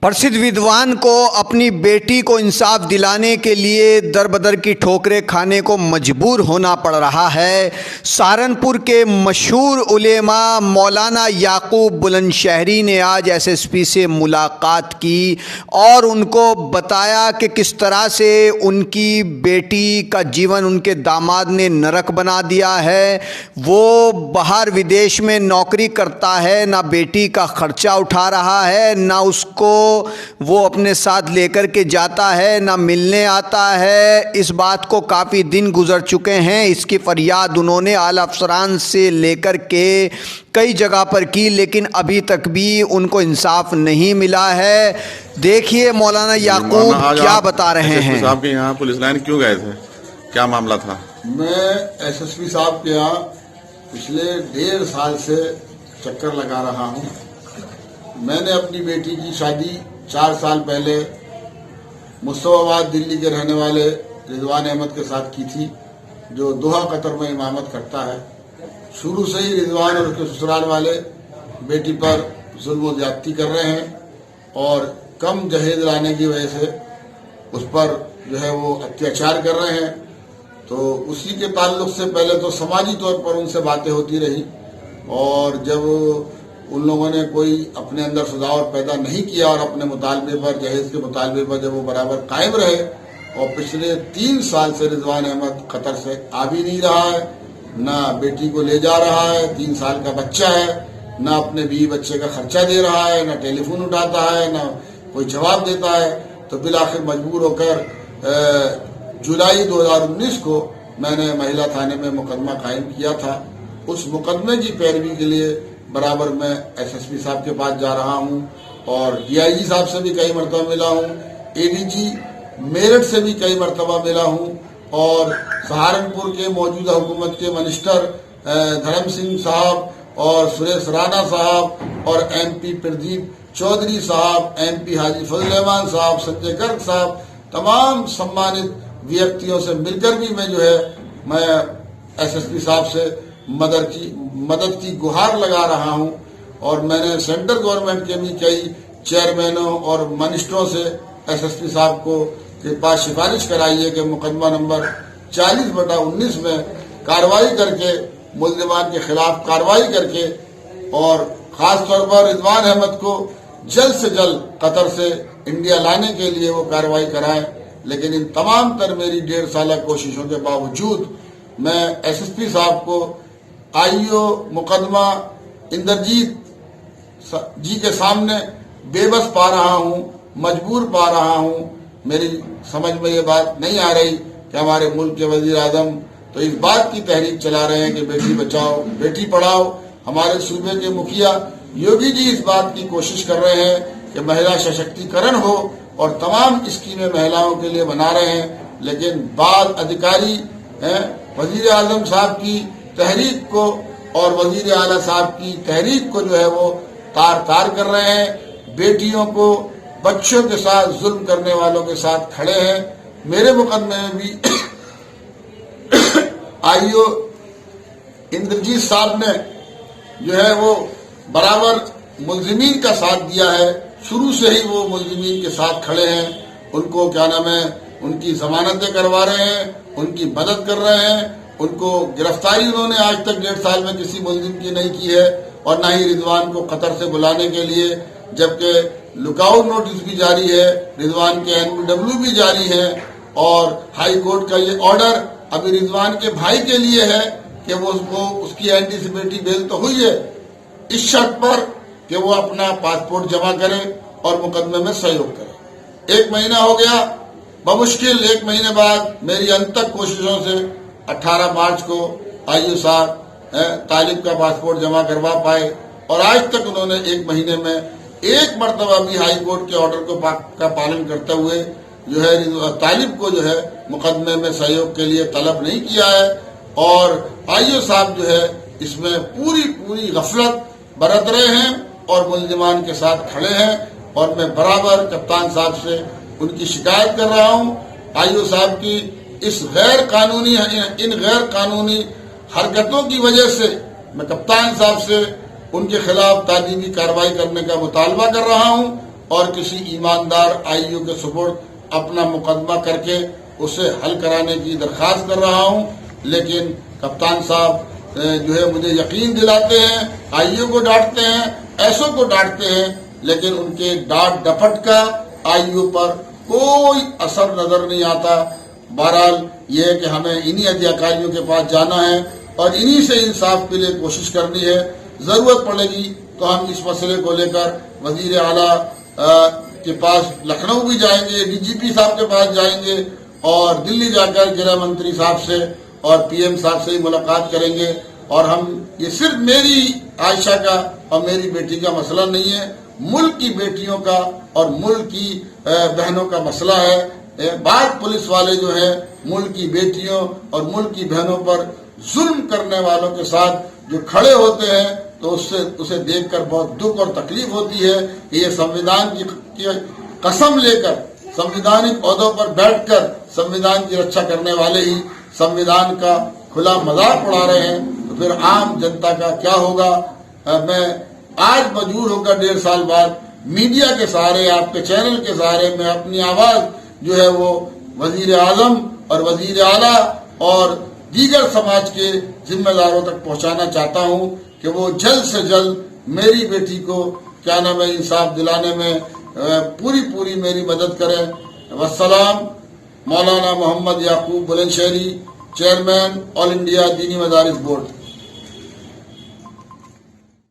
प्रसिद्ध विद्वान को अपनी बेटी को इंसाफ दिलाने के लिए दर बदर की ठोकरें खाने को मजबूर होना पड़ रहा है। सहारनपुर के मशहूर उलेमा मौलाना याकूब बुलंदशहरी ने आज एसएसपी से मुलाकात की और उनको बताया कि किस तरह से उनकी बेटी का जीवन उनके दामाद ने नरक बना दिया है। वो बाहर विदेश में नौकरी करता है, ना बेटी का खर्चा उठा रहा है, ना उसको वो अपने साथ लेकर के जाता है, ना मिलने आता है। इस बात को काफ़ी दिन गुजर चुके हैं। इसकी फरियाद उन्होंने आला अफसरान से लेकर के कई जगह पर की, लेकिन अभी तक भी उनको इंसाफ नहीं मिला है। देखिए मौलाना याकूब क्या बता रहे हैं। साहब के यहाँ पुलिस लाइन क्यों गए थे, क्या मामला था? मैं एसएसपी साहब के यहाँ पिछले 1.5 साल से चक्कर लगा रहा हूँ। मैंने अपनी बेटी की शादी 4 साल पहले मुस्तफाबाद दिल्ली के रहने वाले रिजवान अहमद के साथ की थी, जो दोहा कतर में इमामत करता है। शुरू से ही रिजवान और उसके ससुराल वाले बेटी पर जुल्म और ज्यादती कर रहे हैं और कम जहेज लाने की वजह से उस पर जो है वो अत्याचार कर रहे हैं। तो उसी के ताल्लुक से पहले तो समाजी तौर पर उनसे बातें होती रही, और जब उन लोगों ने कोई अपने अंदर सुधार पैदा नहीं किया और अपने मुतालबे पर, जहेज के मुतालबे पर जब वो बराबर कायम रहे, और पिछले 3 साल से रिजवान अहमद कतर से आ भी नहीं रहा है, ना बेटी को ले जा रहा है, 3 साल का बच्चा है, ना अपने बीवी बच्चे का खर्चा दे रहा है, ना टेलीफोन उठाता है, ना कोई जवाब देता है। तो बिलाखिर मजबूर होकर जुलाई 2019 को मैंने महिला थाने में मुकदमा कायम किया था। उस मुकदमे की पैरवी के लिए बराबर मैं एसएसपी साहब के पास जा रहा हूं और डीआईजी साहब से भी कई मरतबा मिला हूं, एडीजी मेरठ से भी कई मरतबा मिला हूं, और सहारनपुर के मौजूदा हुकूमत के मिनिस्टर धर्म सिंह साहब और सुरेश राणा साहब और एमपी प्रदीप चौधरी साहब, एमपी हाजी फजल रहमान साहब, संजय गर्ग साहब, तमाम सम्मानित व्यक्तियों से मिलकर भी मैं एसएसपी साहब से मदद की गुहार लगा रहा हूं। और मैंने सेंट्रल गवर्नमेंट के भी कई चेयरमैनों और मिनिस्टरों से एसएसपी साहब को के पास सिफारिश कराई है कि मुकदमा नंबर 40/19 में कार्रवाई करके, मुल्जिमान के खिलाफ कार्रवाई करके, और खास तौर पर रिजवान अहमद को जल्द से जल्द कतर से इंडिया लाने के लिए वो कार्रवाई कराएं। लेकिन इन तमाम तर मेरी 1.5 साल कोशिशों के बावजूद मैं एसएसपी साहब को आईओ मुकदमा इंद्रजीत जी के सामने बेबस पा रहा हूं, मजबूर पा रहा हूं। मेरी समझ में ये बात नहीं आ रही कि हमारे मुल्क के वजीर आजम तो इस बात की तहरीक चला रहे हैं कि बेटी बचाओ बेटी पढ़ाओ। हमारे सूबे के मुखिया योगी जी इस बात की कोशिश कर रहे हैं कि महिला सशक्तिकरण हो और तमाम स्कीमें महिलाओं के लिए बना रहे हैं, लेकिन बाल अधिकारी वजीर आजम साहब की तहरीक को और वजीर आला साहब की तहरीक को वो तार कर रहे हैं। बेटियों को, बच्चों के साथ जुल्म करने वालों के साथ खड़े हैं। मेरे मुकदमे में भी आईओ इंद्रजीत साहब ने वो बराबर मुल्जिमीन का साथ दिया है। शुरू से ही वो मुल्जिमीन के साथ खड़े हैं, उनको उनकी जमानतें करवा रहे हैं, उनकी मदद कर रहे हैं। उनको गिरफ्तारी उन्होंने आज तक 1.5 साल में किसी मुल्जिम की नहीं की है, और न ही रिजवान को कतर से बुलाने के लिए, जबकि लुकआउट नोटिस भी जारी है, रिजवान के एनबीडब्ल्यू भी जारी है, और हाई कोर्ट का ये ऑर्डर अभी रिजवान के भाई के लिए है कि वो उसकी एंटीसिपेटरी बेल तो हुई है, इस शर्त पर कि वो अपना पासपोर्ट जमा करे और मुकदमे में सहयोग करे। 1 महीना हो गया, बमुश्किल 1 महीने बाद मेरी अंतक कोशिशों से 18 मार्च को आईओ साहब तालिब का पासपोर्ट जमा करवा पाए, और आज तक उन्होंने 1 महीने में एक मरतबा भी हाई कोर्ट के ऑर्डर का पालन करते हुए तालिब को मुकदमे में सहयोग के लिए तलब नहीं किया है। और आईओ साहब इसमें पूरी गफलत बरत रहे हैं और मुल्जिमान के साथ खड़े हैं, और मैं बराबर कप्तान साहब से उनकी शिकायत कर रहा हूं। आईओ साहब की इन गैर कानूनी हरकतों की वजह से मैं कप्तान साहब से उनके खिलाफ ताजीबी कार्रवाई करने का मुतालबा कर रहा हूं, اور کسی ایماندار آئیو کے سپرد اپنا مقدمہ کر کے اسے حل کرانے کی درخواست کر رہا ہوں. لیکن کپتان صاحب جو ہے مجھے یقین دلاتے ہیں، آئیو کو ڈانٹتے ہیں، ایسو کو ڈانٹتے ہیں، لیکن ان کے ڈانٹ ڈپٹ کا آئیو پر کوئی اثر نظر نہیں آتا. بہرحال یہ ہے کہ ہمیں انہی ادھیکاریوں کے پاس جانا ہے اور انہی سے انصاف کے لیے کوشش کرنی ہے. ضرورت پڑے گی تو ہم اس مسئلے کو لے کر وزیر اعلیٰ کے پاس لکھنؤ بھی جائیں گے، ڈی جی پی صاحب کے پاس جائیں گے اور دلی جا کر گرہ منتری صاحب سے اور پی ایم صاحب سے ہی ملاقات کریں گے. اور ہم یہ صرف میری عائشہ کا اور میری بیٹی کا مسئلہ نہیں ہے، ملک کی بیٹیوں کا اور ملک کی بہنوں کا مسئلہ ہے. بعض پولیس والے جو ہیں ملک کی بیٹیوں اور ملک کی بہنوں پر ظلم کرنے والوں کے ساتھ جو کھڑے ہوتے ہیں تو اسے دیکھ کر بہت دکھ اور تکلیف ہوتی ہے کہ یہ سنویدھان کی قسم لے کر سنویدھانک عہدوں پر بیٹھ کر سنویدھان کی رکشا کرنے والے ہی سنویدھان کا کھلا مذاق اڑا رہے ہیں. تو پھر عام جنتا کا کیا ہوگا؟ میں آج مجبور ہو کر 1.5 سال بعد میڈیا کے سہارے، آپ کے چینل کے سہارے میں اپنی آواز جو ہے وہ وزیر اعظم اور وزیر اعلیٰ اور دیگر سماج کے ذمہ داروں تک پہنچانا چاہتا ہوں کہ وہ جلد سے جلد میری بیٹی کو کیا نام ہے انصاف دلانے میں پوری میری مدد کریں. والسلام. مولانا محمد یعقوب بلند شہری، چیئرمین آل انڈیا دینی مدارس بورڈ.